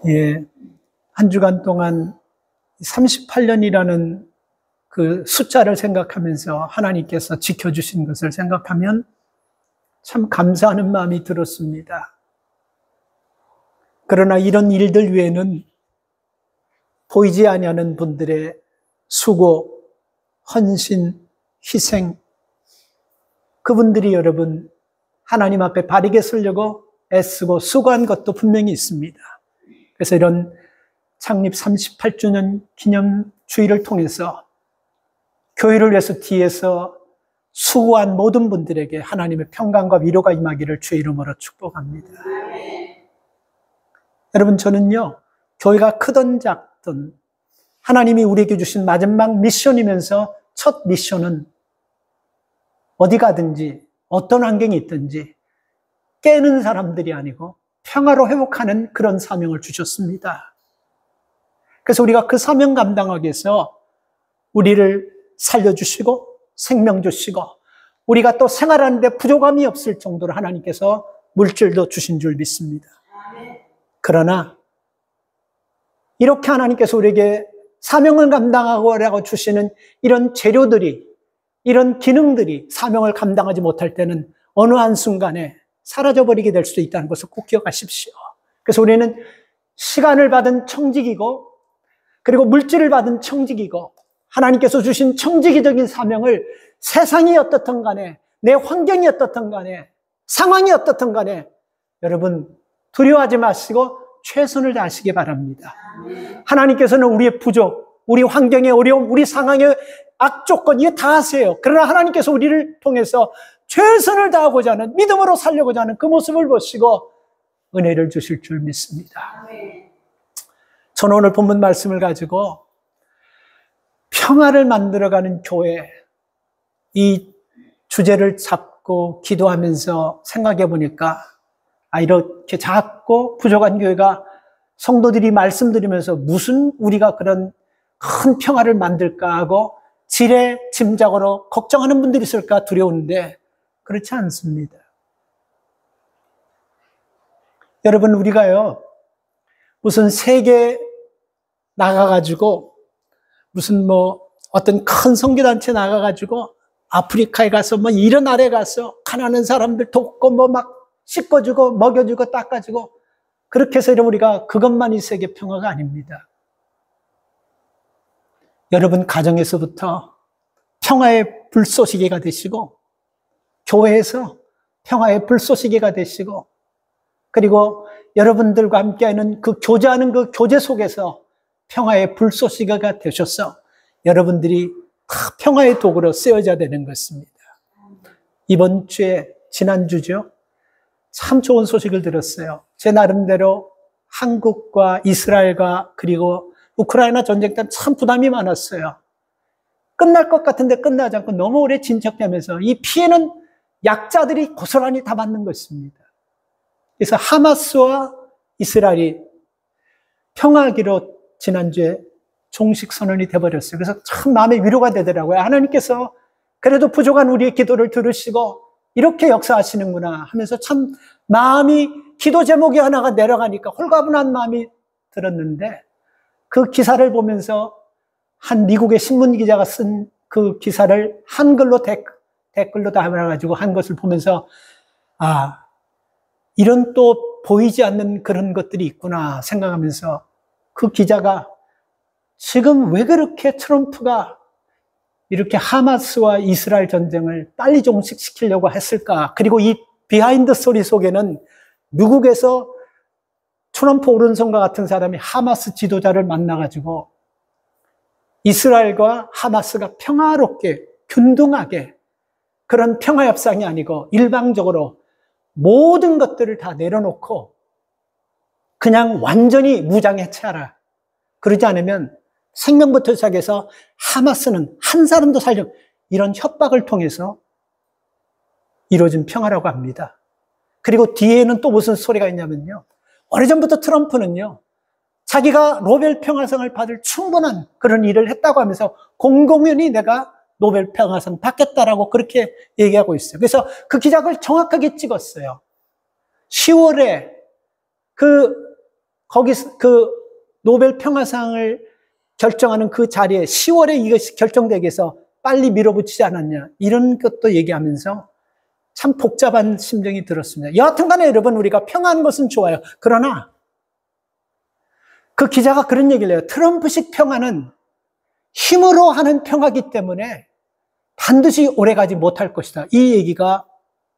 예, 한 주간 동안 38년이라는 그 숫자를 생각하면서 하나님께서 지켜주신 것을 생각하면 참 감사하는 마음이 들었습니다. 그러나 이런 일들 외에는 보이지 아니하는 분들의 수고, 헌신, 희생, 그분들이 여러분 하나님 앞에 바르게 서려고 애쓰고 수고한 것도 분명히 있습니다. 그래서 이런 창립 38주년 기념 주일을 통해서 교회를 위해서 뒤에서 수고한 모든 분들에게 하나님의 평강과 위로가 임하기를 주의 이름으로 축복합니다. 여러분, 저는요, 교회가 크든 작든 하나님이 우리에게 주신 마지막 미션이면서 첫 미션은 어디 가든지 어떤 환경이 있든지 깨는 사람들이 아니고 평화로 회복하는 그런 사명을 주셨습니다. 그래서 우리가 그 사명 감당하기 위해서 우리를 살려주시고 생명 주시고 우리가 또 생활하는데 부족함이 없을 정도로 하나님께서 물질도 주신 줄 믿습니다. 그러나 이렇게 하나님께서 우리에게 사명을 감당하고 주시는 이런 재료들이, 이런 기능들이 사명을 감당하지 못할 때는 어느 한순간에 사라져버리게 될 수도 있다는 것을 꼭 기억하십시오. 그래서 우리는 시간을 받은 청직이고 그리고 물질을 받은 청직이고 하나님께서 주신 청지기적인 사명을 세상이 어떻든 간에 내 환경이 어떻든 간에 상황이 어떻든 간에 여러분 두려워하지 마시고 최선을 다하시기 바랍니다. 하나님께서는 우리의 부족, 우리 환경의 어려움, 우리 상황의 악조건 이거 다 아세요. 그러나 하나님께서 우리를 통해서 최선을 다하고자 하는 믿음으로 살려고자 하는 그 모습을 보시고 은혜를 주실 줄 믿습니다. 저는 오늘 본문 말씀을 가지고 평화를 만들어가는 교회, 이 주제를 잡고 기도하면서 생각해 보니까 이렇게 작고 부족한 교회가 성도들이 말씀드리면서 무슨 우리가 그런 큰 평화를 만들까 하고 지레 짐작으로 걱정하는 분들이 있을까 두려운데 그렇지 않습니다. 여러분, 우리가요 무슨 세계 나가가지고 무슨 어떤 큰 선교단체 나가가지고 아프리카에 가서 이런 나라에 가서 가난한 사람들 돕고 막 씻어주고 먹여주고 닦아주고 그렇게 해서 우리가 그것만이 세계 평화가 아닙니다. 여러분 가정에서부터 평화의 불쏘시개가 되시고 교회에서 평화의 불쏘시개가 되시고 그리고 여러분들과 함께하는 그 교제하는 그 교제 속에서 평화의 불쏘시개가 되셔서 여러분들이 다 평화의 도구로 쓰여져야 되는 것입니다. 이번 주에 지난주죠. 참 좋은 소식을 들었어요. 제 나름대로 한국과 이스라엘과 그리고 우크라이나 전쟁 때 참 부담이 많았어요. 끝날 것 같은데 끝나지 않고 너무 오래 진척되면서 이 피해는 약자들이 고스란히 다 받는 것입니다. 그래서 하마스와 이스라엘이 평화하기로 지난주에 종식 선언이 돼버렸어요. 그래서 참 마음의 위로가 되더라고요. 하나님께서 그래도 부족한 우리의 기도를 들으시고 이렇게 역사하시는구나 하면서 참 마음이 기도 제목이 하나가 내려가니까 홀가분한 마음이 들었는데 그 기사를 보면서 한 미국의 신문 기자가 쓴 그 기사를 한글로 댓글로 달아가지고 한 것을 보면서 이런 또 보이지 않는 그런 것들이 있구나 생각하면서 그 기자가 지금 왜 그렇게 트럼프가 이렇게 하마스와 이스라엘 전쟁을 빨리 종식시키려고 했을까? 그리고 이 비하인드 스토리 속에는 미국에서 트럼프 오른손과 같은 사람이 하마스 지도자를 만나가지고 이스라엘과 하마스가 평화롭게 균등하게 그런 평화협상이 아니고 일방적으로 모든 것들을 다 내려놓고 그냥 완전히 무장해체하라. 그러지 않으면 생명부터 시작해서 하마스는 한 사람도 이런 협박을 통해서 이루어진 평화라고 합니다. 그리고 뒤에는 또 무슨 소리가 있냐면요. 오래전부터 트럼프는요. 자기가 노벨 평화상을 받을 충분한 그런 일을 했다고 하면서 공공연히 내가 노벨 평화상 받겠다라고 그렇게 얘기하고 있어요. 그래서 그 기작을 정확하게 찍었어요. 10월에 그 거기서 그 노벨 평화상을 결정하는 그 자리에 10월에 이것이 결정되기 위해서 빨리 밀어붙이지 않았냐. 이런 것도 얘기하면서 참 복잡한 심정이 들었습니다. 여하튼 간에 여러분, 우리가 평화하는 것은 좋아요. 그러나 그 기자가 그런 얘기를 해요. 트럼프식 평화는 힘으로 하는 평화이기 때문에 반드시 오래가지 못할 것이다. 이 얘기가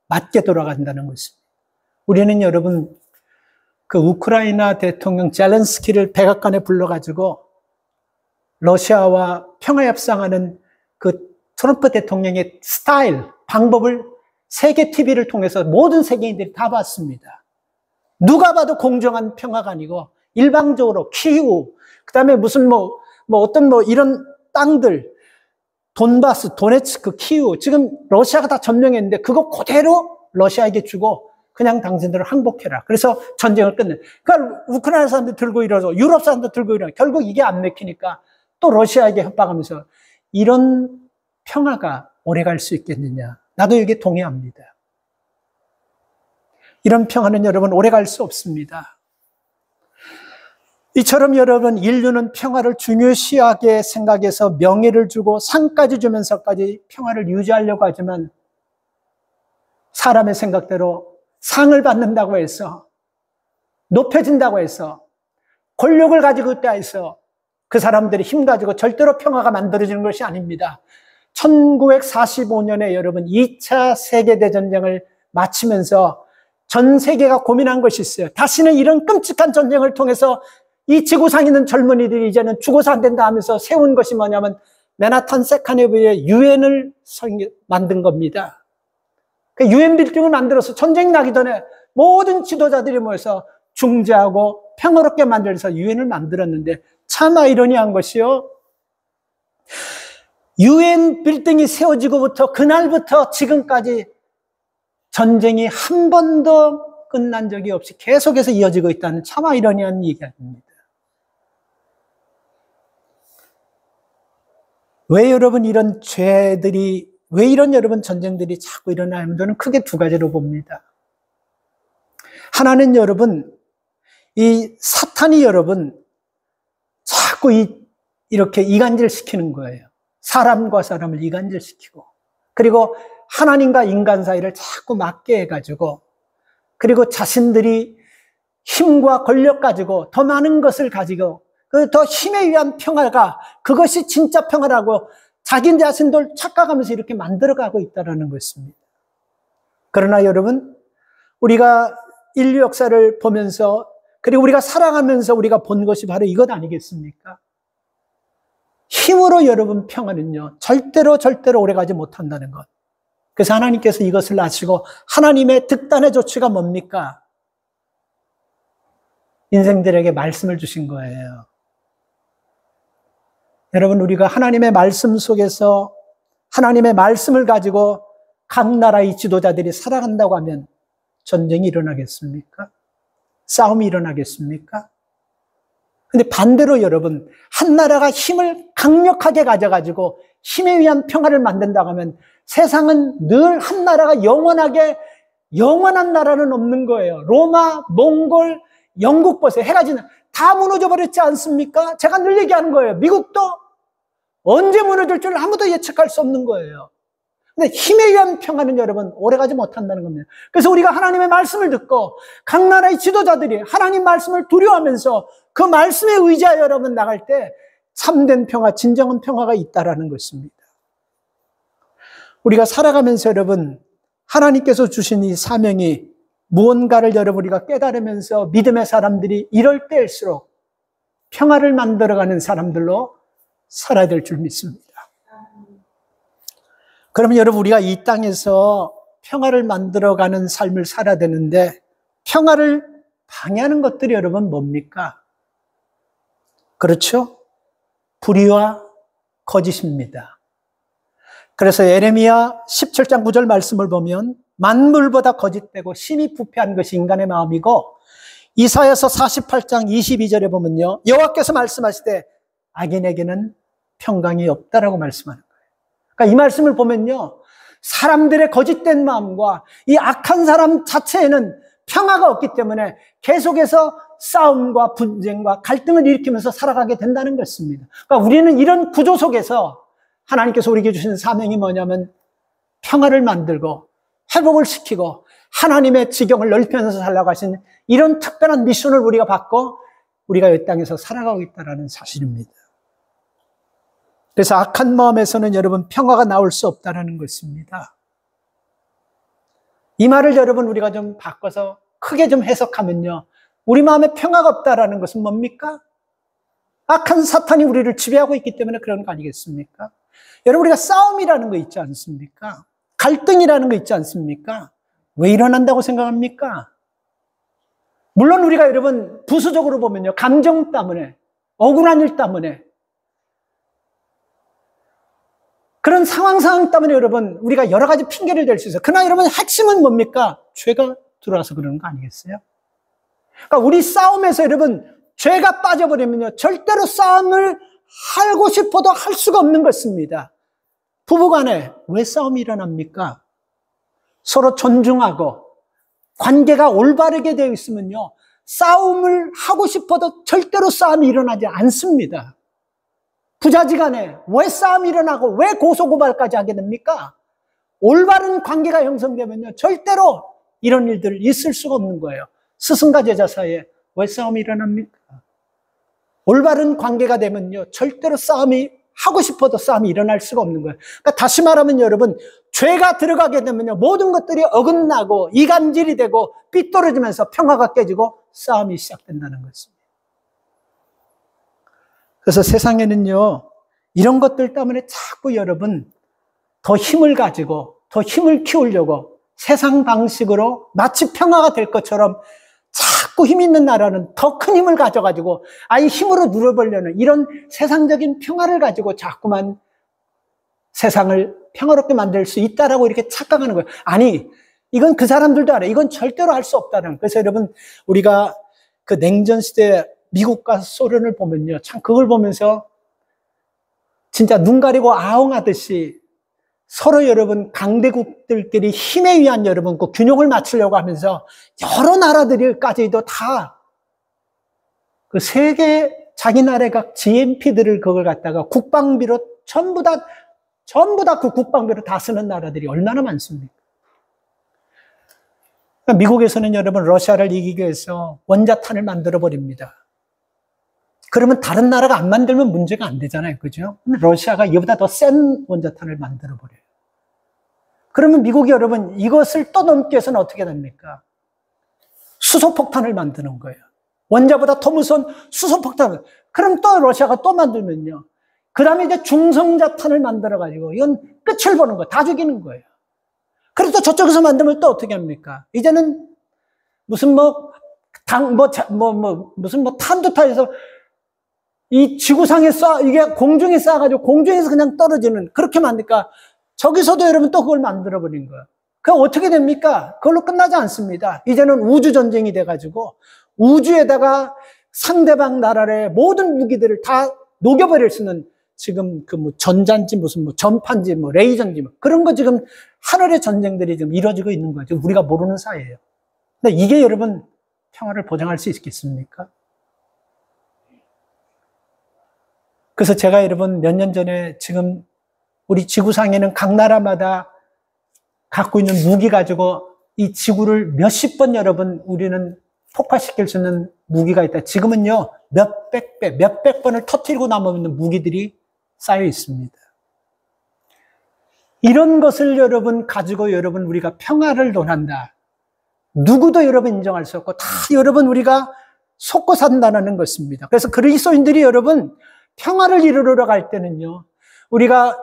맞게 돌아간다는 것입니다. 우리는 여러분, 그 우크라이나 대통령 젤렌스키를 백악관에 불러가지고 러시아와 평화협상하는 그 트럼프 대통령의 스타일, 방법을 세계 TV를 통해서 모든 세계인들이 다 봤습니다. 누가 봐도 공정한 평화가 아니고 일방적으로 키우, 그 다음에 무슨 어떤 이런 땅들, 돈바스, 도네츠크, 키우, 지금 러시아가 다 점령했는데 그거 그대로 러시아에게 주고 그냥 당신들을 항복해라. 그래서 전쟁을 끝내. 그러니까 우크라이나 사람들 들고 일어서 유럽 사람들 들고 일어서 결국 이게 안 맥히니까 또 러시아에게 협박하면서 이런 평화가 오래 갈 수 있겠느냐. 나도 여기에 동의합니다. 이런 평화는 여러분 오래 갈 수 없습니다. 이처럼 여러분, 인류는 평화를 중요시하게 생각해서 명예를 주고 상까지 주면서까지 평화를 유지하려고 하지만 사람의 생각대로 상을 받는다고 해서 높여진다고 해서 권력을 가지고 있다 해서 그 사람들이 힘 가지고 절대로 평화가 만들어지는 것이 아닙니다. 1945년에 여러분 2차 세계대전쟁을 마치면서 전 세계가 고민한 것이 있어요. 다시는 이런 끔찍한 전쟁을 통해서 이 지구상에 있는 젊은이들이 이제는 죽어서 안 된다 하면서 세운 것이 뭐냐면 맨하탄 세컨애비의 유엔을 만든 겁니다. 그 유엔 빌딩을 만들어서 전쟁 나기 전에 모든 지도자들이 모여서 중재하고 평화롭게 만들어서 유엔을 만들었는데 참 아이러니한 것이요. 유엔 빌딩이 세워지고부터 그날부터 지금까지 전쟁이 한 번도 끝난 적이 없이 계속해서 이어지고 있다는 참 아이러니한 얘기입니다. 왜 여러분 이런 죄들이, 왜 이런 여러분 전쟁들이 자꾸 일어나면 저는 크게 두 가지로 봅니다. 하나는 여러분, 이 사탄이 여러분 자꾸 이렇게 이간질 시키는 거예요. 사람과 사람을 이간질 시키고, 그리고 하나님과 인간 사이를 자꾸 맞게 해가지고, 그리고 자신들이 힘과 권력 가지고 더 많은 것을 가지고 더 힘에 의한 평화가 그것이 진짜 평화라고 자기 자신들 착각하면서 이렇게 만들어가고 있다는 것입니다. 그러나 여러분, 우리가 인류 역사를 보면서 그리고 우리가 살아가면서 우리가 본 것이 바로 이것 아니겠습니까? 힘으로 여러분 평화는요 절대로 오래가지 못한다는 것. 그래서 하나님께서 이것을 아시고 하나님의 득단의 조치가 뭡니까? 인생들에게 말씀을 주신 거예요. 여러분, 우리가 하나님의 말씀 속에서 하나님의 말씀을 가지고 각 나라의 지도자들이 살아간다고 하면 전쟁이 일어나겠습니까? 싸움이 일어나겠습니까? 근데 반대로 여러분, 한 나라가 힘을 강력하게 가져가지고 힘에 의한 평화를 만든다고 하면 세상은 늘 한 나라가 영원한 나라는 없는 거예요. 로마, 몽골, 영국 보세요. 해가 지나 다 무너져 버렸지 않습니까? 제가 늘 얘기하는 거예요. 미국도 언제 무너질 줄 아무도 예측할 수 없는 거예요. 근데 힘에 의한 평화는 여러분 오래가지 못한다는 겁니다. 그래서 우리가 하나님의 말씀을 듣고 각 나라의 지도자들이 하나님 말씀을 두려워하면서 그 말씀에 의지하여 여러분 나갈 때 참된 평화, 진정한 평화가 있다라는 것입니다. 우리가 살아가면서 여러분 하나님께서 주신 이 사명이 무언가를 여러분 우리가 깨달으면서 믿음의 사람들이 이럴 때일수록 평화를 만들어가는 사람들로 살아야 될 줄 믿습니다. 그러면 여러분 우리가 이 땅에서 평화를 만들어가는 삶을 살아야 되는데 평화를 방해하는 것들이 여러분 뭡니까? 그렇죠? 불의와 거짓입니다. 그래서 예레미야 17장 9절 말씀을 보면 만물보다 거짓되고 심히 부패한 것이 인간의 마음이고 이사야서 48장 22절에 보면요 여호와께서 말씀하시되 악인에게는 평강이 없다라고 말씀하는 거예요. 그러니까 이 말씀을 보면요 사람들의 거짓된 마음과 이 악한 사람 자체에는 평화가 없기 때문에 계속해서 싸움과 분쟁과 갈등을 일으키면서 살아가게 된다는 것입니다. 그러니까 우리는 이런 구조 속에서 하나님께서 우리에게 주신 사명이 뭐냐면 평화를 만들고 회복을 시키고 하나님의 지경을 넓히면서 살라고 하신 이런 특별한 미션을 우리가 받고 우리가 이 땅에서 살아가고 있다는 사실입니다. 그래서 악한 마음에서는 여러분 평화가 나올 수 없다는 것입니다. 이 말을 여러분 우리가 좀 바꿔서 크게 좀 해석하면요, 우리 마음에 평화가 없다는 것은 뭡니까? 악한 사탄이 우리를 지배하고 있기 때문에 그런 거 아니겠습니까? 여러분 우리가 싸움이라는 거 있지 않습니까? 갈등이라는 거 있지 않습니까? 왜 일어난다고 생각합니까? 물론 우리가 여러분 부수적으로 보면요, 감정 때문에, 억울한 일 때문에, 그런 상황 때문에 여러분 우리가 여러 가지 핑계를 댈 수 있어요. 그러나 여러분 핵심은 뭡니까? 죄가 들어와서 그러는 거 아니겠어요? 그러니까 우리 싸움에서 여러분 죄가 빠져버리면요, 절대로 싸움을 하고 싶어도 할 수가 없는 것입니다. 부부간에 왜 싸움이 일어납니까? 서로 존중하고 관계가 올바르게 되어 있으면요, 싸움을 하고 싶어도 절대로 싸움이 일어나지 않습니다. 부자지간에 왜 싸움이 일어나고 왜 고소고발까지 하게 됩니까? 올바른 관계가 형성되면요, 절대로 이런 일들 있을 수가 없는 거예요. 스승과 제자 사이에 왜 싸움이 일어납니까? 올바른 관계가 되면요, 절대로 싸움이 하고 싶어도 싸움이 일어날 수가 없는 거예요. 그러니까 다시 말하면 여러분, 죄가 들어가게 되면요, 모든 것들이 어긋나고 이간질이 되고 삐뚤어지면서 평화가 깨지고 싸움이 시작된다는 것입니다. 그래서 세상에는요, 이런 것들 때문에 자꾸 여러분 더 힘을 가지고 더 힘을 키우려고 세상 방식으로 마치 평화가 될 것처럼 자꾸 힘 있는 나라는 더 큰 힘을 가져가지고 아예 힘으로 누려보려는 이런 세상적인 평화를 가지고 자꾸만 세상을 평화롭게 만들 수 있다라고 이렇게 착각하는 거예요. 아니, 이건 그 사람들도 알아요. 이건 절대로 할 수 없다는 거예요. 그래서 여러분, 우리가 그 냉전 시대 미국과 소련을 보면요, 참 그걸 보면서 진짜 눈 가리고 아웅하듯이 서로 여러분 강대국들끼리 힘에 의한 여러분 그 균형을 맞추려고 하면서 여러 나라들까지도 다 그 세계 자기 나라의 각 GNP들을 그걸 갖다가 국방비로 전부 다 그 국방비로 다 쓰는 나라들이 얼마나 많습니까? 미국에서는 여러분 러시아를 이기기 위해서 원자탄을 만들어 버립니다. 그러면 다른 나라가 안 만들면 문제가 안 되잖아요. 그죠? 러시아가 이보다 더 센 원자탄을 만들어 버려요. 그러면 미국이 여러분 이것을 또 넘기 위해서는 어떻게 됩니까? 수소폭탄을 만드는 거예요. 원자보다 더 무서운 수소폭탄을. 그럼 또 러시아가 또 만들면요, 그 다음에 이제 중성자탄을 만들어가지고 이건 끝을 보는 거예요. 다 죽이는 거예요. 그래서 저쪽에서 만들면 또 어떻게 합니까? 이제는 무슨 탄도타에서 이 지구상에 이게 공중에 쏴가지고 공중에서 그냥 떨어지는, 그렇게 만드니까 저기서도 여러분 또 그걸 만들어버린 거예요. 그럼 어떻게 됩니까? 그걸로 끝나지 않습니다. 이제는 우주전쟁이 돼가지고 우주에다가 상대방 나라의 모든 무기들을 다 녹여버릴 수 있는, 지금 그 전자인지 무슨 전파인지 레이저인지 그런 거 지금 하늘의 전쟁들이 지금 이루어지고 있는 거죠. 우리가 모르는 사이에요. 근데 이게 여러분 평화를 보장할 수 있겠습니까? 그래서 제가 여러분 몇 년 전에 지금 우리 지구상에는 각 나라마다 갖고 있는 무기 가지고 이 지구를 몇십 번 여러분 우리는 폭파시킬 수 있는 무기가 있다. 지금은요, 몇백 번을 터뜨리고 남아있는 무기들이 쌓여 있습니다. 이런 것을 여러분 가지고 여러분 우리가 평화를 논한다. 누구도 여러분 인정할 수 없고 다 여러분 우리가 속고 산다는 것입니다. 그래서 그리스도인들이 여러분 평화를 이루러 갈 때는요, 우리가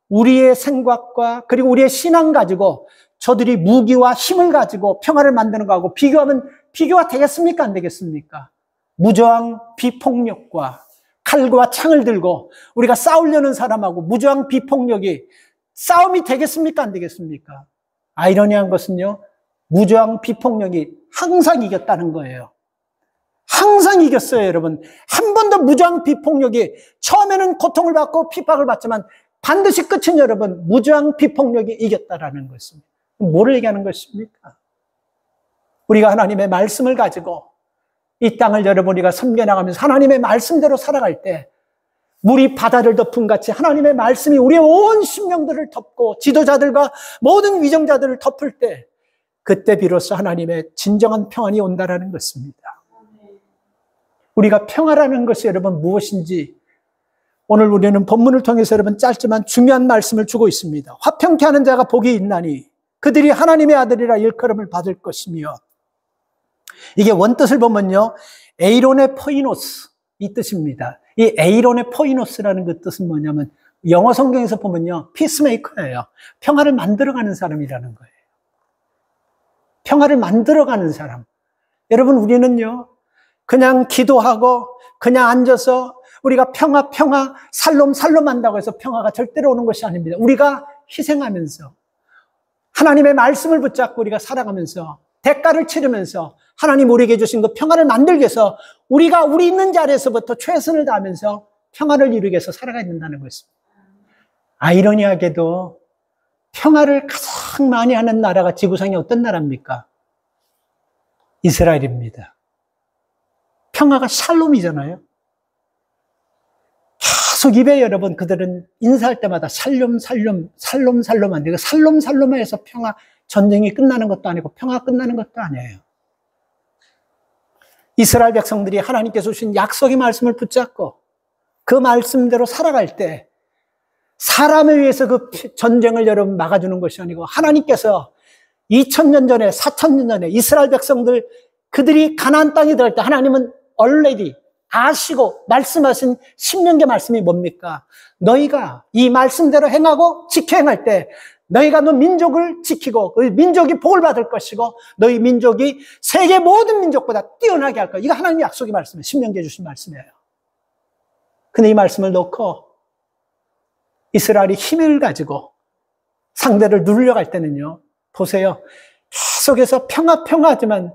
우리의 생각과 그리고 우리의 신앙 가지고 저들이 무기와 힘을 가지고 평화를 만드는 거하고 비교하면 비교가 되겠습니까? 안 되겠습니까? 무저항 비폭력과 칼과 창을 들고 우리가 싸우려는 사람하고 무저항 비폭력이 싸움이 되겠습니까? 안 되겠습니까? 아이러니한 것은요, 무저항 비폭력이 항상 이겼다는 거예요. 항상 이겼어요, 여러분. 한 번도 무저항 비폭력이, 처음에는 고통을 받고 핍박을 받지만 반드시 끝은 여러분 무저항 비폭력이 이겼다라는 것입니다. 뭐를 얘기하는 것입니까? 우리가 하나님의 말씀을 가지고 이 땅을 여러분 우리가 섬겨나가면서 하나님의 말씀대로 살아갈 때 물이 바다를 덮은 같이 하나님의 말씀이 우리의 온 심령들을 덮고 지도자들과 모든 위정자들을 덮을 때 그때 비로소 하나님의 진정한 평안이 온다라는 것입니다. 우리가 평화라는 것이 여러분 무엇인지 오늘 우리는 본문을 통해서 여러분 짧지만 중요한 말씀을 주고 있습니다. 화평케 하는 자가 복이 있나니 그들이 하나님의 아들이라 일컬음을 받을 것이며, 이게 원뜻을 보면요 에이론의 포이노스 이 뜻입니다. 이 에이론의 포이노스라는 그 뜻은 뭐냐면 영어 성경에서 보면요 피스메이커예요. 평화를 만들어가는 사람이라는 거예요. 평화를 만들어가는 사람. 여러분 우리는요 그냥 기도하고 그냥 앉아서 우리가 평화 살롬 한다고 해서 평화가 절대로 오는 것이 아닙니다. 우리가 희생하면서 하나님의 말씀을 붙잡고 우리가 살아가면서 대가를 치르면서 하나님 우리에게 주신 그 평화를 만들기 위해서 우리가 우리 있는 자리에서부터 최선을 다하면서 평화를 이루기 위해서 살아가야 된다는 것입니다. 아이러니하게도 평화를 가장 많이 하는 나라가 지구상에 어떤 나라입니까? 이스라엘입니다. 평화가 샬롬이잖아요. 계속 입에 여러분 그들은 인사할 때마다 살롬한데 그 살롬해서 평화 전쟁이 끝나는 것도 아니고 평화가 끝나는 것도 아니에요. 이스라엘 백성들이 하나님께서 주신 약속의 말씀을 붙잡고 그 말씀대로 살아갈 때 사람에 의해서 그 전쟁을 여러분 막아주는 것이 아니고 하나님께서 2000년 전에 4000년 전에 이스라엘 백성들 그들이 가나안 땅에 들어갈 때 하나님은 already 아시고 말씀하신 십년계 말씀이 뭡니까? 너희가 이 말씀대로 행하고 지켜 행할 때 너희가 너 민족을 지키고 그 민족이 복을 받을 것이고 너희 민족이 세계 모든 민족보다 뛰어나게 할 거야. 이거 하나님의 약속의 말씀이에요. 십년계에 주신 말씀이에요. 근데 이 말씀을 놓고 이스라엘이 힘을 가지고 상대를 누르려고 할 때는요. 보세요. 계속해서 평화하지만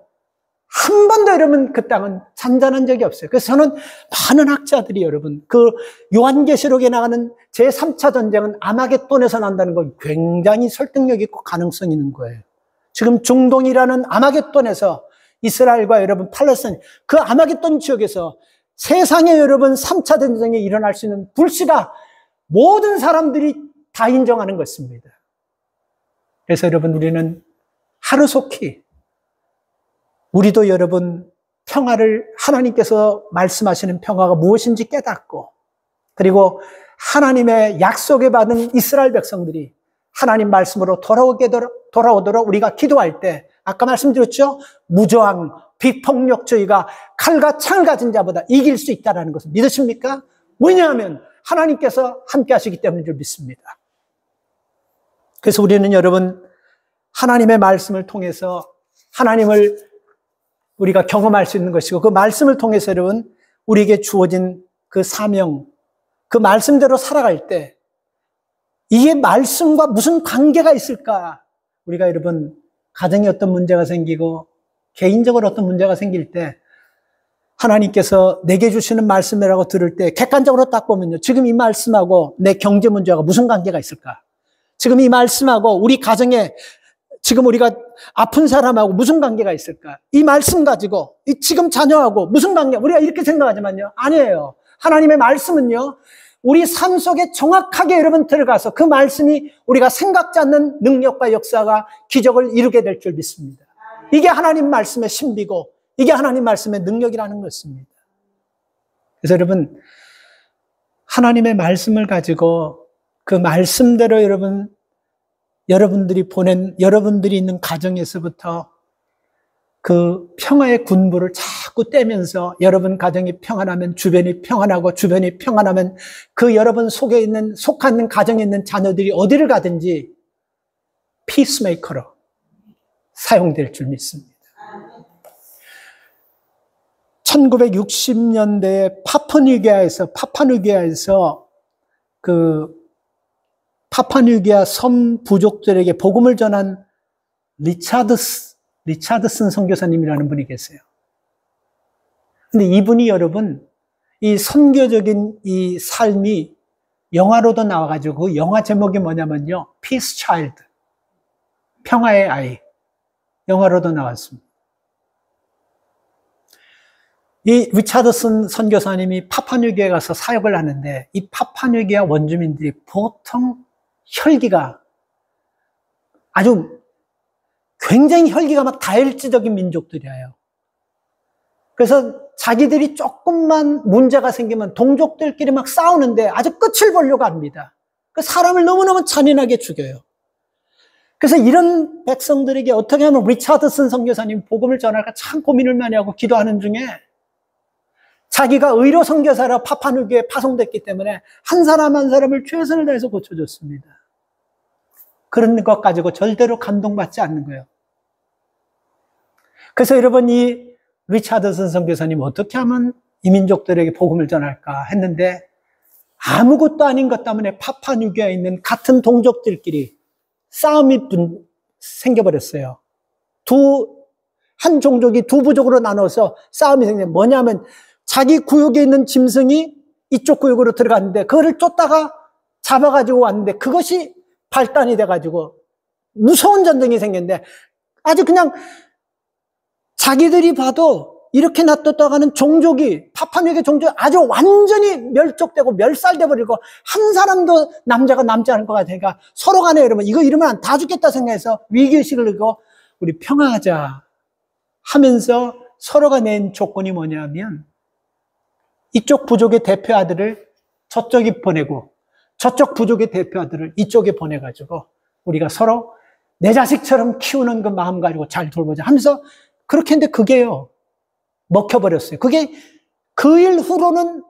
한 번도 여러분 그 땅은 잔잔한 적이 없어요. 그래서 저는 많은 학자들이 여러분 그 요한계시록에 나가는 제3차 전쟁은 아마겟돈에서 난다는 거 굉장히 설득력 있고 가능성 있는 거예요. 지금 중동이라는 아마겟돈에서 이스라엘과 여러분 팔레스타인 그 아마겟돈 지역에서 세상에 여러분 3차 전쟁이 일어날 수 있는 불씨가 모든 사람들이 다 인정하는 것입니다. 그래서 여러분 우리는 하루속히 우리도 여러분 평화를 하나님께서 말씀하시는 평화가 무엇인지 깨닫고 그리고 하나님의 약속에 받은 이스라엘 백성들이 하나님 말씀으로 돌아오도록 우리가 기도할 때 아까 말씀드렸죠? 무저항, 비폭력주의가 칼과 창을 가진 자보다 이길 수 있다는 것을 믿으십니까? 왜냐하면 하나님께서 함께 하시기 때문인 줄 믿습니다. 그래서 우리는 여러분 하나님의 말씀을 통해서 하나님을 우리가 경험할 수 있는 것이고 그 말씀을 통해서 여러분 우리에게 주어진 그 사명, 그 말씀대로 살아갈 때 이게 말씀과 무슨 관계가 있을까? 우리가 여러분 가정에 어떤 문제가 생기고 개인적으로 어떤 문제가 생길 때 하나님께서 내게 주시는 말씀이라고 들을 때 객관적으로 딱 보면요. 지금 이 말씀하고 내 경제 문제가 무슨 관계가 있을까? 지금 이 말씀하고 우리 가정에 지금 우리가 아픈 사람하고 무슨 관계가 있을까? 이 말씀 가지고 이 지금 자녀하고 무슨 관계? 우리가 이렇게 생각하지만요. 아니에요. 하나님의 말씀은요. 우리 삶 속에 정확하게 여러분 들어가서 그 말씀이 우리가 생각지 않는 능력과 역사가 기적을 이루게 될 줄 믿습니다. 이게 하나님 말씀의 신비고 이게 하나님 말씀의 능력이라는 것입니다. 그래서 여러분 하나님의 말씀을 가지고 그 말씀대로 여러분들이 있는 가정에서부터 그 평화의 군부를 자꾸 떼면서 여러분 가정이 평안하면 주변이 평안하고 주변이 평안하면 그 여러분 속한 가정에 있는 자녀들이 어디를 가든지 피스메이커로 사용될 줄 믿습니다. 1960년대에 파푸아뉴기니아에서 그 파푸아뉴기니아 섬 부족들에게 복음을 전한 리차드슨 선교사님이라는 분이 계세요. 근데 이분이 여러분 이 선교적인 이 삶이 영화로도 나와가지고 그 영화 제목이 뭐냐면요, Peace Child, 평화의 아이. 영화로도 나왔습니다. 이 리차드슨 선교사님이 파푸아뉴기니에 가서 사역을 하는데 이 파푸아뉴기니아 원주민들이 보통 혈기가 아주 굉장히 혈기가 막 다혈질적인 민족들이에요. 그래서 자기들이 조금만 문제가 생기면 동족들끼리 막 싸우는데 아주 끝을 보려고 합니다. 그 사람을 너무너무 잔인하게 죽여요. 그래서 이런 백성들에게 어떻게 하면 리차드슨 선교사님 복음을 전할까 참 고민을 많이 하고 기도하는 중에 자기가 의료 선교사라 파푸아뉴기니에 파송됐기 때문에 한 사람 한 사람을 최선을 다해서 고쳐줬습니다. 그런 것 가지고 절대로 감동받지 않는 거예요. 그래서 여러분 이 리차드슨 선교사님 어떻게 하면 이 민족들에게 복음을 전할까 했는데 아무것도 아닌 것 때문에 파푸아뉴기니아에 있는 같은 동족들끼리 싸움이 생겨버렸어요. 한 종족이 두 부족으로 나눠서 싸움이 생겨요. 뭐냐면 자기 구역에 있는 짐승이 이쪽 구역으로 들어갔는데 그거를 쫓다가 잡아가지고 왔는데 그것이 발단이 돼가지고 무서운 전쟁이 생겼는데 아주 그냥 자기들이 봐도 이렇게 놔뒀다가는 종족이 파푸아뉴기니아 종족이 아주 완전히 멸족되고 멸살돼 버리고 한 사람도 남자가 남지 않을 것 같으니까 서로 간에 여러분 이거 이러면 다 죽겠다 생각해서 위기의식을 들고 우리 평화하자 하면서 서로가 낸 조건이 뭐냐면 이쪽 부족의 대표 아들을 저쪽에 보내고 저쪽 부족의 대표 아들을 이쪽에 보내가지고 우리가 서로 내 자식처럼 키우는 그 마음 가지고 잘 돌보자 하면서 그렇게 했는데 그게요 먹혀버렸어요. 그게 그 일 후로는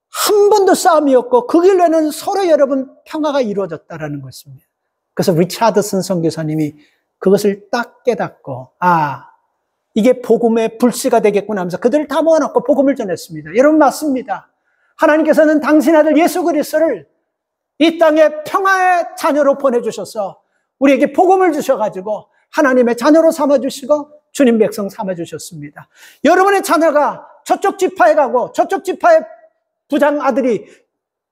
한 번도 싸움이 없고 그 일 외에는 서로 여러분 평화가 이루어졌다라는 것입니다. 그래서 리차드슨 선교사님이 그것을 딱 깨닫고 이게 복음의 불씨가 되겠구나 하면서 그들을 다 모아놓고 복음을 전했습니다. 여러분 맞습니다. 하나님께서는 당신 아들 예수 그리스도를 이 땅에 평화의 자녀로 보내주셔서 우리에게 복음을 주셔가지고 하나님의 자녀로 삼아주시고 주님 백성 삼아주셨습니다. 여러분의 자녀가 저쪽 지파에 가고 저쪽 지파의 부장 아들이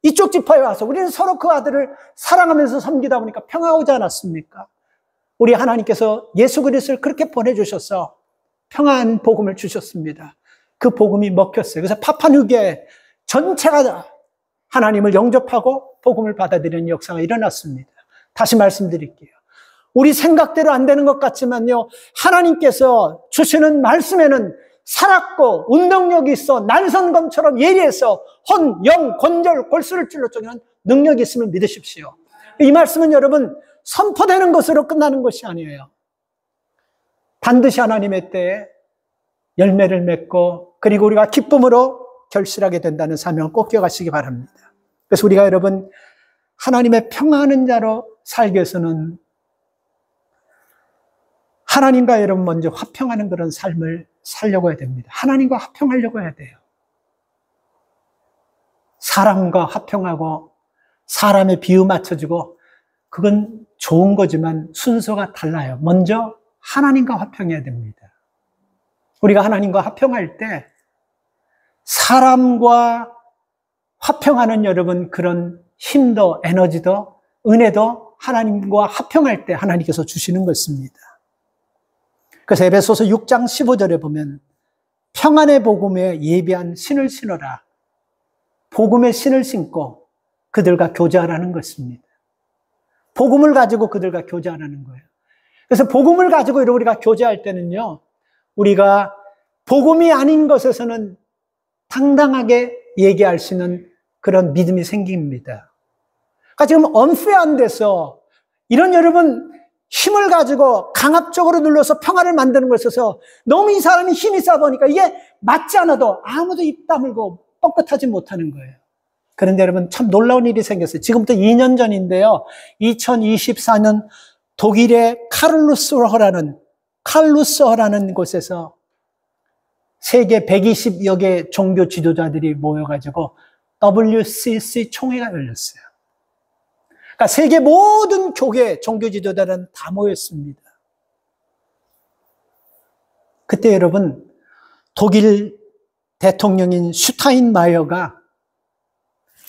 이쪽 지파에 와서 우리는 서로 그 아들을 사랑하면서 섬기다 보니까 평화가 오지 않았습니까? 우리 하나님께서 예수 그리스도를 그렇게 보내주셔서 평안한 복음을 주셨습니다. 그 복음이 먹혔어요. 그래서 파푸아뉴기니아 전체가 하나님을 영접하고 복음을 받아들이는 역사가 일어났습니다. 다시 말씀드릴게요. 우리 생각대로 안 되는 것 같지만요, 하나님께서 주시는 말씀에는 살았고 운동력이 있어 날선검처럼 예리해서 혼, 영, 권절, 골수를 찔러 쪼개는 능력이 있음을 믿으십시오. 이 말씀은 여러분 선포되는 것으로 끝나는 것이 아니에요. 반드시 하나님의 때에 열매를 맺고 그리고 우리가 기쁨으로 결실하게 된다는 사명을 꼭 기억하시기 바랍니다. 그래서 우리가 여러분 하나님의 평화하는 자로 살기 위해서는 하나님과 여러분 먼저 화평하는 그런 삶을 살려고 해야 됩니다. 하나님과 화평하려고 해야 돼요. 사람과 화평하고 사람의 비유 맞춰주고 그건 좋은 거지만 순서가 달라요. 먼저 하나님과 화평해야 됩니다. 우리가 하나님과 화평할 때 사람과 화평하는 여러분 그런 힘도 에너지도 은혜도 하나님과 화평할 때 하나님께서 주시는 것입니다. 그래서 에베소서 6장 15절에 보면 평안의 복음에 예비한 신을 신어라. 복음의 신을 신고 그들과 교제하라는 것입니다. 복음을 가지고 그들과 교제하라는 거예요. 그래서 복음을 가지고 우리가 교제할 때는요, 우리가 복음이 아닌 것에서는 당당하게 얘기할 수 있는 그런 믿음이 생깁니다. 그러니까 지금 언페어한 데서 이런 여러분 힘을 가지고 강압적으로 눌러서 평화를 만드는 것에서 너무 이 사람이 힘이 있어 보니까 이게 맞지 않아도 아무도 입 다물고 뻥끗하지 못하는 거예요. 그런데 여러분 참 놀라운 일이 생겼어요. 지금부터 2년 전인데요. 2024년 독일의 칼루스허라는 곳에서 세계 120여 개 종교 지도자들이 모여가지고 WCC 총회가 열렸어요. 그러니까 세계 모든 교회 종교 지도자들은 다 모였습니다. 그때 여러분 독일 대통령인 슈타인마이어가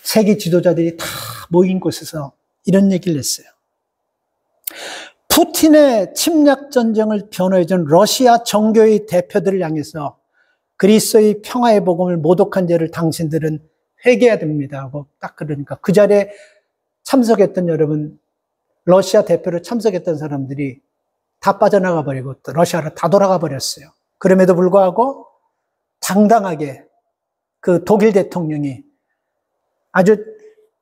세계 지도자들이 다 모인 곳에서 이런 얘기를 했어요. 푸틴의 침략 전쟁을 변호해준 러시아 정교의 대표들을 향해서 그리스도의 평화의 복음을 모독한 죄를 당신들은 회개해야 됩니다 하고 딱 그러니까 그 자리에 참석했던 여러분, 러시아 대표로 참석했던 사람들이 다 빠져나가 버리고 또 러시아로 다 돌아가 버렸어요. 그럼에도 불구하고 당당하게 그 독일 대통령이 아주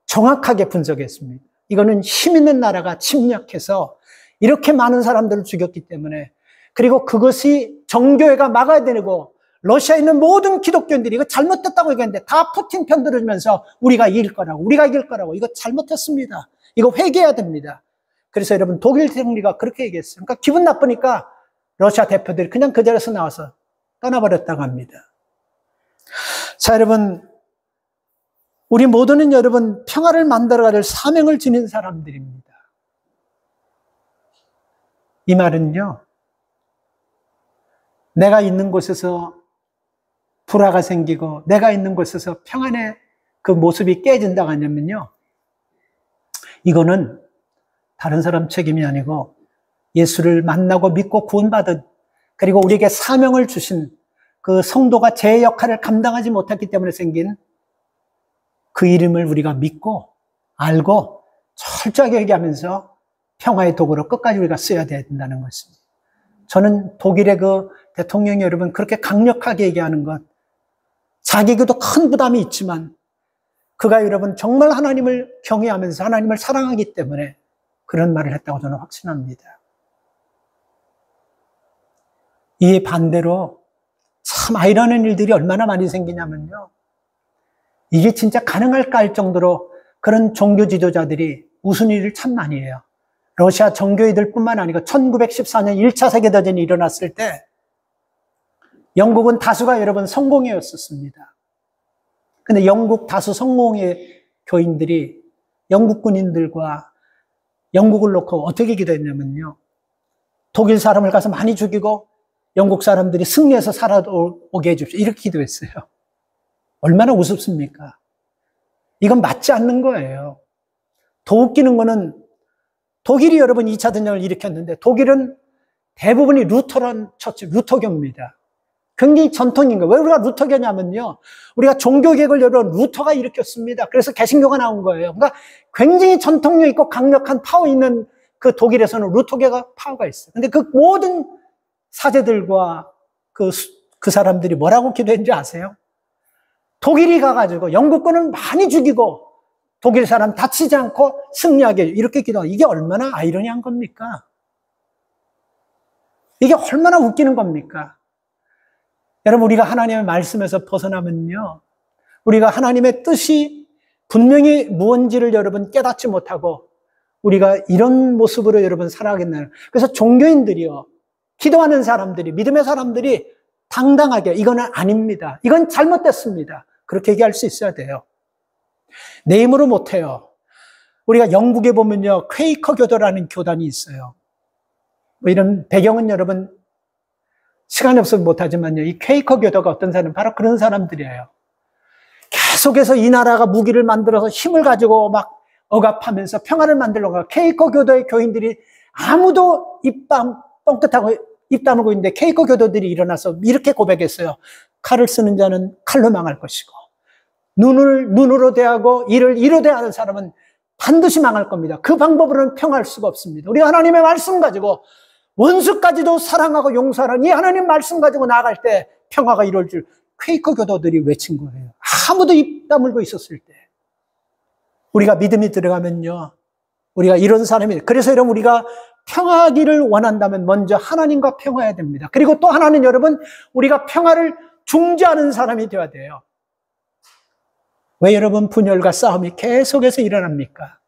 정확하게 분석했습니다. 이거는 힘 있는 나라가 침략해서 이렇게 많은 사람들을 죽였기 때문에, 그리고 그것이 정교회가 막아야 되고 러시아에 있는 모든 기독교인들이 이거 잘못됐다고 얘기했는데 다 푸틴 편 들어주면서 우리가 이길 거라고 이거 잘못했습니다. 이거 회개해야 됩니다. 그래서 여러분 독일 총리가 그렇게 얘기했어요. 그러니까 기분 나쁘니까 러시아 대표들이 그냥 그 자리에서 나와서 떠나버렸다고 합니다. 자, 여러분, 우리 모두는 여러분 평화를 만들어가야 할 사명을 지닌 사람들입니다. 이 말은요, 내가 있는 곳에서 불화가 생기고 내가 있는 곳에서 평안의 그 모습이 깨진다고 하냐면요, 이거는 다른 사람 책임이 아니고 예수를 만나고 믿고 구원받은, 그리고 우리에게 사명을 주신 그 성도가 제 역할을 감당하지 못했기 때문에 생긴 그 이름을 우리가 믿고 알고 철저하게 얘기하면서 평화의 도구로 끝까지 우리가 써야 된다는 것입니다. 저는 독일의 그 대통령이 여러분 그렇게 강력하게 얘기하는 것, 자기에게도 큰 부담이 있지만 그가 여러분 정말 하나님을 경외하면서 하나님을 사랑하기 때문에 그런 말을 했다고 저는 확신합니다. 이에 반대로 참 아이러니한 일들이 얼마나 많이 생기냐면요, 이게 진짜 가능할까 할 정도로 그런 종교 지도자들이 웃은 일을 참 많이 해요. 러시아 정교회들 뿐만 아니고 1914년 1차 세계대전이 일어났을 때 영국은 다수가 여러분 성공회였었습니다. 근데 영국 다수 성공회 교인들이 영국 군인들과 영국을 놓고 어떻게 기도했냐면요, 독일 사람을 가서 많이 죽이고 영국 사람들이 승리해서 살아오게 해주십시오, 이렇게 기도했어요. 얼마나 우습습니까? 이건 맞지 않는 거예요. 더 웃기는 거는 독일이 여러분 2차 대전을 일으켰는데 독일은 대부분이 루터란 처치, 루터교입니다. 굉장히 전통인 거예요. 왜 우리가 루터교냐면요, 우리가 종교개혁을 여러분 루터가 일으켰습니다. 그래서 개신교가 나온 거예요. 그러니까 굉장히 전통력 있고 강력한 파워 있는 그 독일에서는 루터교가 파워가 있어요. 근데 그 모든 사제들과 그 사람들이 뭐라고 기도했는지 아세요? 독일이 가가지고 영국군을 많이 죽이고 독일 사람 다치지 않고 승리하게 이렇게 기도하고, 이게 얼마나 아이러니한 겁니까? 이게 얼마나 웃기는 겁니까? 여러분, 우리가 하나님의 말씀에서 벗어나면요, 우리가 하나님의 뜻이 분명히 무언지를 여러분 깨닫지 못하고 우리가 이런 모습으로 여러분 살아가겠나요? 그래서 종교인들이요, 기도하는 사람들이, 믿음의 사람들이 당당하게 이거는 아닙니다, 이건 잘못됐습니다, 그렇게 얘기할 수 있어야 돼요. 내 힘으로 못해요. 우리가 영국에 보면요, 퀘이커 교도라는 교단이 있어요. 뭐 이런 배경은 여러분 시간이 없어서 못하지만요, 이 퀘이커 교도가 어떤 사람, 바로 그런 사람들이에요. 계속해서 이 나라가 무기를 만들어서 힘을 가지고 막 억압하면서 평화를 만들려고 하고, 퀘이커 교도의 교인들이 아무도 뻥끗하고 입 다물고 있는데 퀘이커 교도들이 일어나서 이렇게 고백했어요. 칼을 쓰는 자는 칼로 망할 것이고 눈을 눈으로 대하고 이를 이로 대하는 사람은 반드시 망할 겁니다. 그 방법으로는 평화할 수가 없습니다. 우리 하나님의 말씀 가지고 원수까지도 사랑하고 용서하는 이 하나님 말씀 가지고 나아갈 때 평화가 이루어질 줄 퀘이커 교도들이 외친 거예요. 아무도 입 다물고 있었을 때. 우리가 믿음이 들어가면요, 우리가 이런 사람이, 그래서 여러분 우리가 평화하기를 원한다면 먼저 하나님과 평화해야 됩니다. 그리고 또 하나는 여러분, 우리가 평화를 중재하는 사람이 되어야 돼요. 왜 여러분 분열과 싸움이 계속해서 일어납니까?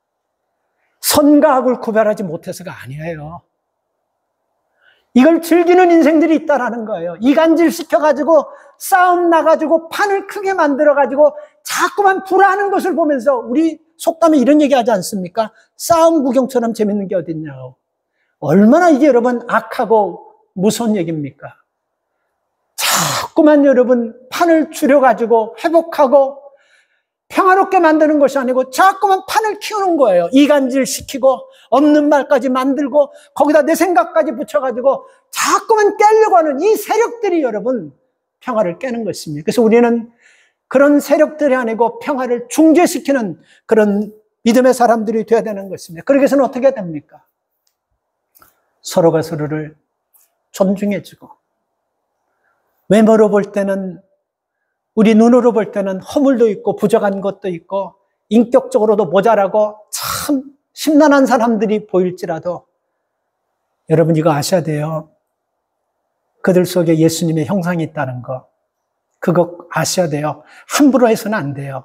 선과 악을 구별하지 못해서가 아니에요. 이걸 즐기는 인생들이 있다라는 거예요. 이간질 시켜가지고 싸움 나가지고 판을 크게 만들어가지고 자꾸만 불화하는 것을 보면서 우리 속담에 이런 얘기 하지 않습니까? 싸움 구경처럼 재밌는 게 어딨냐고. 얼마나 이게 여러분 악하고 무서운 얘기입니까? 자꾸만 여러분 판을 줄여가지고 회복하고 평화롭게 만드는 것이 아니고 자꾸만 판을 키우는 거예요. 이간질 시키고 없는 말까지 만들고 거기다 내 생각까지 붙여가지고 자꾸만 깨려고 하는 이 세력들이 여러분 평화를 깨는 것입니다. 그래서 우리는 그런 세력들이 아니고 평화를 중재시키는 그런 믿음의 사람들이 되어야 되는 것입니다. 그러기 위해서는 어떻게 됩니까? 서로가 서로를 존중해주고, 외모로 볼 때는, 우리 눈으로 볼 때는 허물도 있고 부족한 것도 있고 인격적으로도 모자라고 참 심란한 사람들이 보일지라도 여러분 이거 아셔야 돼요. 그들 속에 예수님의 형상이 있다는 거, 그거 아셔야 돼요. 함부로 해서는 안 돼요.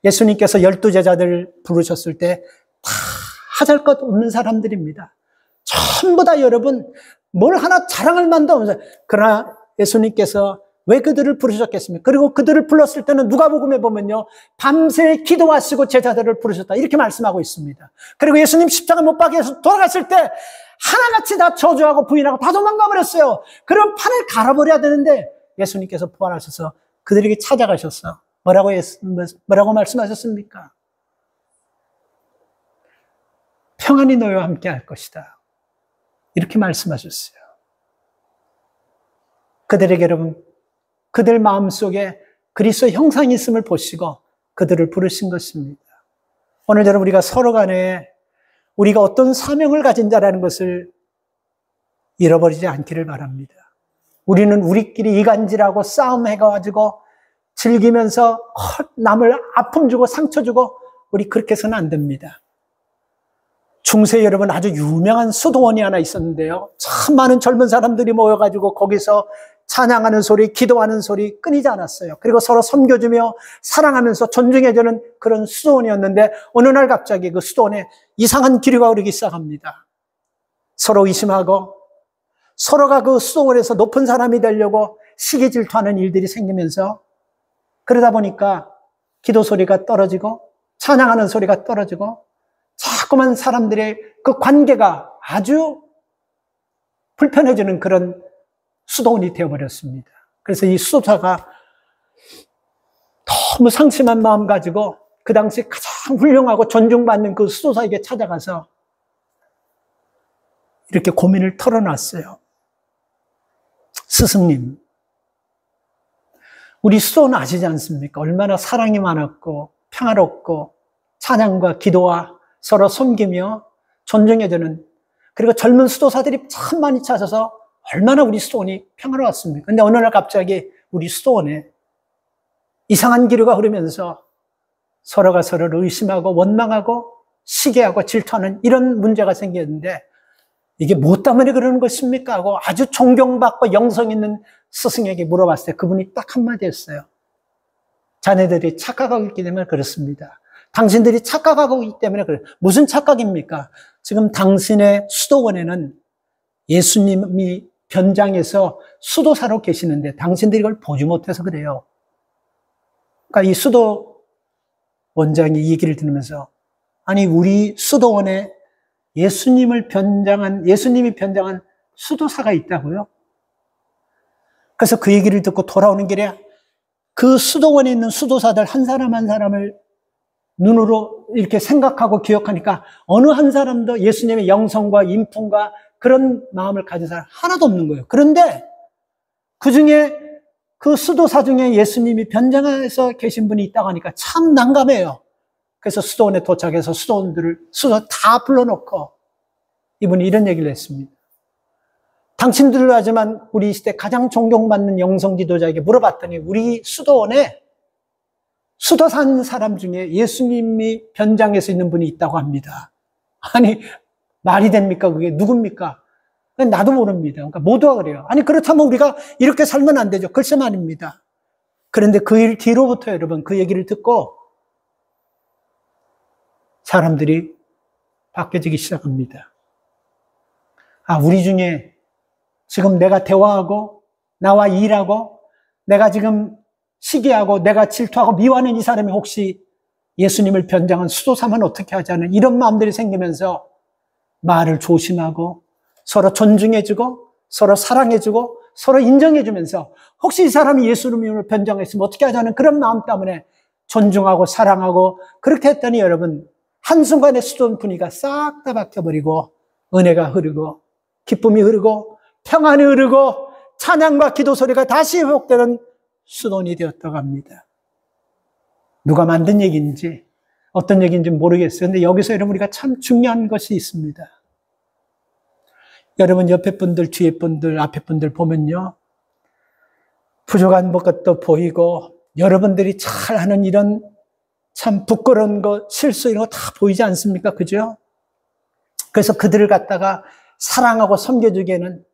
예수님께서 12제자들 부르셨을 때 다 하잘 것 없는 사람들입니다. 전부 다 여러분 뭘 하나 자랑할 만도 없어요. 그러나 예수님께서 왜 그들을 부르셨겠습니까? 그리고 그들을 불렀을 때는 누가복음에 보면요, 밤새 기도하시고 제자들을 부르셨다 이렇게 말씀하고 있습니다. 그리고 예수님 십자가 못 박혀서 돌아갔을 때 하나같이 다 저주하고 부인하고 다 도망가 버렸어요. 그럼 판을 갈아버려야 되는데 예수님께서 부활하셔서 그들에게 찾아가셨어. 뭐라고 말씀하셨습니까? 평안이 너희와 함께 할 것이다. 이렇게 말씀하셨어요. 그들에게 여러분, 그들 마음속에 그리스도의 형상이 있음을 보시고 그들을 부르신 것입니다. 오늘 여러분 우리가 서로 간에 우리가 어떤 사명을 가진 자라는 것을 잃어버리지 않기를 바랍니다. 우리는 우리끼리 이간질하고 싸움해가지고 즐기면서 남을 아픔 주고 상처 주고 우리 그렇게 해서는 안 됩니다. 중세에 여러분 아주 유명한 수도원이 하나 있었는데요. 참 많은 젊은 사람들이 모여가지고 거기서 찬양하는 소리, 기도하는 소리 끊이지 않았어요. 그리고 서로 섬겨주며 사랑하면서 존중해주는 그런 수도원이었는데 어느 날 갑자기 그 수도원에 이상한 기류가 흐르기 시작합니다. 서로 의심하고 서로가 그 수도원에서 높은 사람이 되려고 시기 질투하는 일들이 생기면서 그러다 보니까 기도 소리가 떨어지고 찬양하는 소리가 떨어지고 자꾸만 사람들의 그 관계가 아주 불편해지는 그런 수도원이 되어버렸습니다. 그래서 이 수도사가 너무 상심한 마음 가지고 그 당시 가장 훌륭하고 존중받는 그 수도사에게 찾아가서 이렇게 고민을 털어놨어요. 스승님, 우리 수도는 아시지 않습니까? 얼마나 사랑이 많았고 평화롭고 찬양과 기도와 서로 섬기며 존중해주는, 그리고 젊은 수도사들이 참 많이 찾아서 얼마나 우리 수도원이 평화로웠습니까? 근데 어느 날 갑자기 우리 수도원에 이상한 기류가 흐르면서 서로가 서로를 의심하고 원망하고 시기하고 질투하는 이런 문제가 생겼는데 이게 뭐 때문에 그러는 것입니까? 하고 아주 존경받고 영성 있는 스승에게 물어봤을 때 그분이 딱 한마디 했어요. 자네들이 착각하고 있기 때문에 그렇습니다. 당신들이 착각하고 있기 때문에 그래요. 무슨 착각입니까? 지금 당신의 수도원에는 예수님이 변장해서 수도사로 계시는데 당신들이 이걸 보지 못해서 그래요. 그러니까 이 수도 원장이 이 얘기를 들으면서 아니 우리 수도원에 예수님이 변장한 수도사가 있다고요? 그래서 그 얘기를 듣고 돌아오는 길에 그 수도원에 있는 수도사들 한 사람 한 사람을 눈으로 이렇게 생각하고 기억하니까 어느 한 사람도 예수님의 영성과 인품과 그런 마음을 가진 사람 하나도 없는 거예요. 그런데 그 중에 그 수도사 중에 예수님이 변장해서 계신 분이 있다고 하니까 참 난감해요. 그래서 수도원에 도착해서 수도 다 불러놓고 이분이 이런 얘기를 했습니다. 당신들로 하지만 우리 시대 가장 존경받는 영성 지도자에게 물어봤더니 우리 수도원에 수도 사는 사람 중에 예수님이 변장해서 있는 분이 있다고 합니다. 아니 말이 됩니까? 그게 누굽니까? 나도 모릅니다. 그러니까 모두가 그래요. 아니 그렇다면 우리가 이렇게 살면 안 되죠. 글쎄 말입니다. 그런데 그 일 뒤로부터 여러분 그 얘기를 듣고 사람들이 바뀌어지기 시작합니다. 아, 우리 중에 지금 내가 대화하고 나와 일하고 내가 지금 시기하고 내가 질투하고 미워하는 이 사람이 혹시 예수님을 변장한 수도사면 어떻게 하자는 이런 마음들이 생기면서 말을 조심하고 서로 존중해주고 서로 사랑해주고 서로 인정해주면서 혹시 이 사람이 예수님을 변장했으면 어떻게 하자는 그런 마음 때문에 존중하고 사랑하고 그렇게 했더니 여러분 한순간에 수도원 분위기가 싹 다 바뀌어버리고 은혜가 흐르고 기쁨이 흐르고 평안이 흐르고 찬양과 기도 소리가 다시 회복되는 수돈이 되었다고 합니다. 누가 만든 얘기인지 어떤 얘기인지 모르겠어요. 근데 여기서 여러분 우리가 참 중요한 것이 있습니다. 여러분 옆에 분들, 뒤에 분들, 앞에 분들 보면요. 부족한 것도 보이고 여러분들이 잘하는 이런 참 부끄러운 거, 실수 이런 거 다 보이지 않습니까? 그죠? 그래서 그들을 갖다가 사랑하고 섬겨주기에는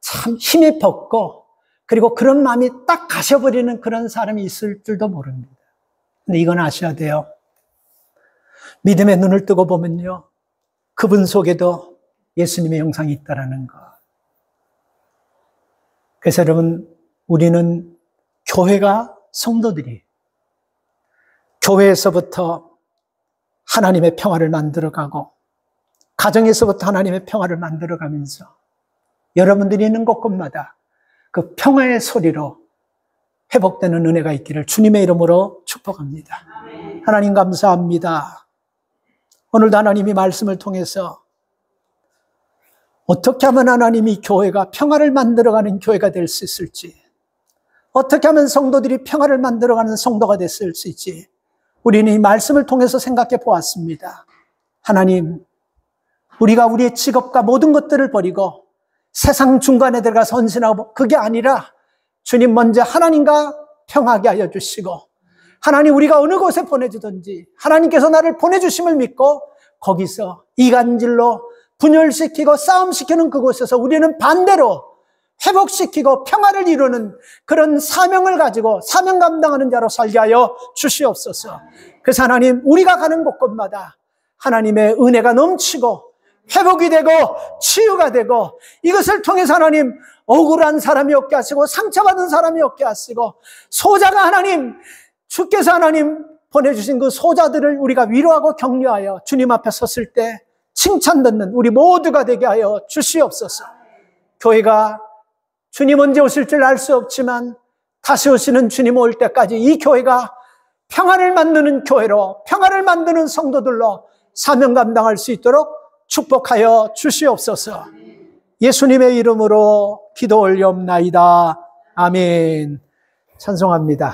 참 힘에 벅고 그리고 그런 마음이 딱 가셔버리는 그런 사람이 있을 줄도 모릅니다. 근데 이건 아셔야 돼요. 믿음의 눈을 뜨고 보면요. 그분 속에도 예수님의 형상이 있다라는 거. 그래서 여러분, 우리는 교회가 성도들이 교회에서부터 하나님의 평화를 만들어가고 가정에서부터 하나님의 평화를 만들어가면서 여러분들이 있는 곳곳마다 그 평화의 소리로 회복되는 은혜가 있기를 주님의 이름으로 축복합니다. 하나님 감사합니다. 오늘도 하나님이 말씀을 통해서 어떻게 하면 하나님이 교회가 평화를 만들어가는 교회가 될 수 있을지, 어떻게 하면 성도들이 평화를 만들어가는 성도가 됐을 수 있지, 우리는 이 말씀을 통해서 생각해 보았습니다. 하나님, 우리가 우리의 직업과 모든 것들을 버리고 세상 중간에 들어가서 헌신하고 그게 아니라 주님 먼저 하나님과 평화하게 하여 주시고 하나님 우리가 어느 곳에 보내주든지 하나님께서 나를 보내주심을 믿고 거기서 이간질로 분열시키고 싸움시키는 그곳에서 우리는 반대로 회복시키고 평화를 이루는 그런 사명을 가지고 사명 감당하는 자로 살게 하여 주시옵소서. 그래서 하나님 우리가 가는 곳곳마다 하나님의 은혜가 넘치고 회복이 되고 치유가 되고 이것을 통해서 하나님 억울한 사람이 없게 하시고 상처받은 사람이 없게 하시고 소자가 하나님 주께서 하나님 보내주신 그 소자들을 우리가 위로하고 격려하여 주님 앞에 섰을 때 칭찬 듣는 우리 모두가 되게 하여 주시옵소서. 교회가 주님 언제 오실 줄 알 수 없지만 다시 오시는 주님 올 때까지 이 교회가 평화를 만드는 교회로 평화를 만드는 성도들로 사명 감당할 수 있도록 축복하여 주시옵소서. 예수님의 이름으로 기도 올리옵나이다. 아멘. 찬송합니다.